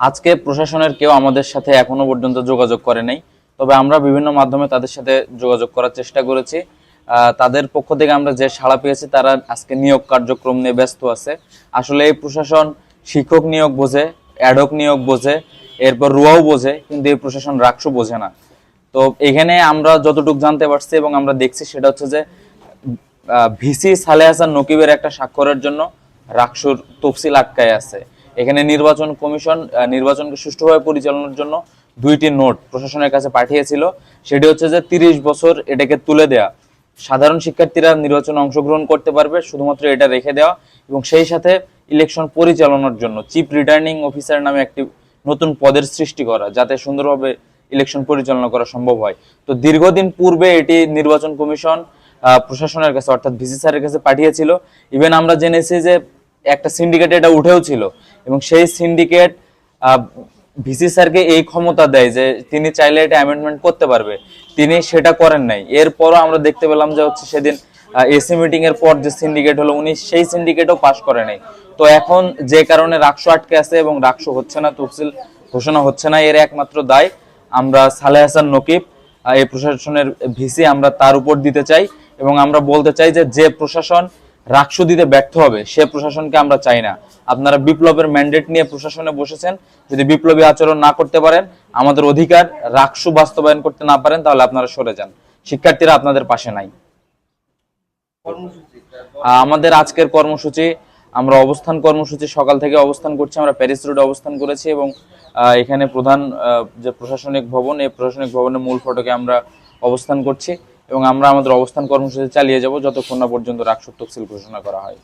আজকে প্রশাসনের কেউ আমাদের সাথে এখনো পর্যন্ত যোগাযোগ করে নাই, তবে আমরা বিভিন্ন মাধ্যমে তাদের সাথে যোগাযোগ করার চেষ্টা করেছি। তাদের পক্ষ থেকে আমরা যে সাড়া পেয়েছি, তারা আজকে নিয়োগ কার্যক্রম নিয়ে ব্যস্ত আছে। আসলে এই প্রশাসন শিক্ষক নিয়োগ বোঝে, অ্যাডহক নিয়োগ বোঝে, এরপর রুয়াও বোঝে, কিন্তু এই প্রশাসন রাকসু বোঝে না। তো এখানে আমরা যতটুকু জানতে পারছি এবং আমরা দেখছি সেটা হচ্ছে যে ভিসি সালেহ হাসান নকিবের একটা স্বাক্ষরের জন্য রাকসুর তফসিল আটকায় আছে। এখানে নির্বাচন কমিশন নির্বাচনকে সুষ্ঠুভাবে পরিচালনার জন্য 2টি নোট প্রশাসনের কাছে পাঠিয়েছিল। সেটি হচ্ছে যে 30 বছর এটাকে তুলে দেয়া, সাধারণ শিক্ষার্থীরা নির্বাচনে অংশগ্রহণ করতে পারবে, শুধুমাত্র এটা রেখে দেওয়া, এবং সেই সাথে ইলেকশন পরিচালনার জন্য চিফ রিটার্নিং অফিসার নামে একটি নতুন পদের সৃষ্টি করা, যাতে সুন্দরভাবে ইলেকশন পরিচালনা করা সম্ভব হয়। তো দীর্ঘদিন পূর্বে এটি নির্বাচন কমিশন প্রশাসনের কাছে অর্থাৎ ভিসি স্যারের কাছে পাঠিয়েছিল। ইভেন আমরা জেনেছি যে একটা সিন্ডিকেট এটা উঠেও ছিল, এবং সেই সিন্ডিকেট ভিসি স্যারকে এই ক্ষমতা দেয় যে তিনি চাইলে এটা অ্যামেন্ডমেন্ট করতে পারবে, তিনি সেটা করেন নাই। এরপরও আমরা দেখতে পেলাম যে হচ্ছে সেদিন এসি মিটিং এর পর যে সিন্ডিকেট হলো, উনি সেই সিন্ডিকেটও পাস করে নাই। তো এখন যে কারণে রাকসু আটকে আছে এবং রাকসু হচ্ছে না, তফসিল ঘোষণা হচ্ছে না, এর একমাত্র দায় আমরা সালেহ হাসান নকিব, এই প্রশাসনের ভিসি, আমরা তার উপর দিতে চাই। এবং আমরা বলতে চাই যে যে প্রশাসন রাকসু দিতে ব্যর্থ হবে সে প্রশাসনকে আমরা চাই না। আপনারা বিপ্লবের ম্যান্ডেট নিয়ে প্রশাসনে বসেছেন, যদি বিপ্লবী আচরণ না করতে পারেন, আমাদের অধিকার রাকসু বাস্তবায়ন করতে না পারেন, তাহলে আপনারা সরে যান। শিক্ষার্থীরা আপনাদের পাশে নাই। আমাদের আজকের কর্মসূচি, আমরা অবস্থান কর্মসূচি সকাল থেকে অবস্থান করছি। আমরা প্যারিস রোডে অবস্থান করেছি এবং এখানে প্রধান যে প্রশাসনিক ভবন, এই প্রশাসনিক ভবনের মূল ফটকে আমরা অবস্থান করছি, এবং আমরা আমাদের অবস্থান কর্মসূচি চালিয়ে যাব যতক্ষণ না পর্যন্ত রাকসুর তফসিল ঘোষণা করা হয়।